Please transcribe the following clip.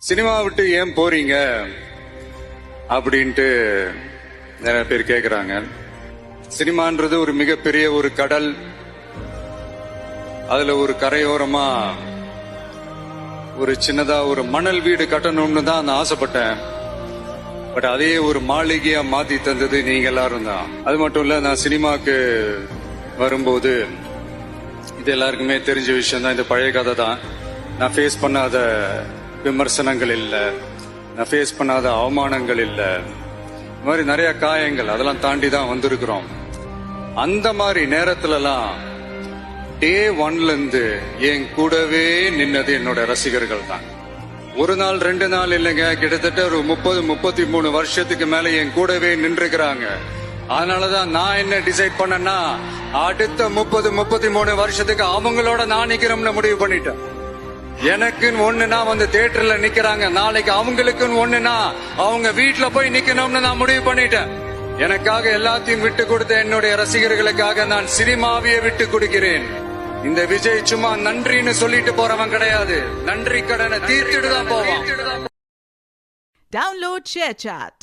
Cinema விட்டு ஏன் போறீங்க அப்படின்ட்டு நிறைய பேர் கேக்குறாங்க. சினிமான்றது ஒரு மிகப்பெரிய ஒரு கடல். அதுல ஒரு கரையோரமா ஒரு சின்னதா ஒரு மணல் வீடு கட்டணும்னு தான் நான் ஆசைப்பட்டேன். பட் அதே ஒரு மாளிகையா மாத்தி தந்தது நீங்க எல்லாரும் தான். அது மட்டும் இல்ல, நான் சினிமாக்கு வரும்போது இது எல்லாருக்குமே தெரிஞ்ச விஷயம் தான். இந்த பழைய கதை தான். நான் ஃபேஸ் பண்ணாத விமர்சனங்கள் இல்ல, நான் ஃபேஸ் பண்ணாத அவமானங்கள் இல்ல, இந்த மாதிரி நிறைய காயங்கள் அதெல்லாம் தாண்டி தான் வந்திருக்கிறோம். அந்த மாதிரி நேரத்துலலாம் டே ஒன்ல இருந்து என் கூடவே நின்னது என்னோட ரசிகர்கள் தான். ஒரு நாள் 2 நாள் இல்லைங்க, கிட்டத்தட்ட ஒரு 30-33 வருஷத்துக்கு மேல என் கூடவே நின்றுக்கிறாங்க. அதனாலதான் நான் என்ன டிசைட் பண்ணேன்னா, அடுத்த 30-33 வருஷத்துக்கு அவங்களோட நான் நிக்கிறோம்னு முடிவு பண்ணிட்டேன். எனக்குன்னு ஒண்ணுனா வந்து தியேட்டர்ல நிக்கிறாங்க, நாளைக்கு அவங்களுக்குன்னு ஒண்ணுனா அவங்க வீட்டுல போய் நிக்கணும்னு நான் முடிவு பண்ணிட்டேன். எனக்காக எல்லாத்தையும் விட்டு கொடுத்த என்னுடைய ரசிகர்களுக்காக நான் சினிமாவையே விட்டு கொடுக்கிறேன். இந்த விஜய் சும்மா நன்றின்னு சொல்லிட்டு போறவன் கிடையாது, நன்றி கடனை தீர்த்துட்டு தான் போவான். Download ShareChat.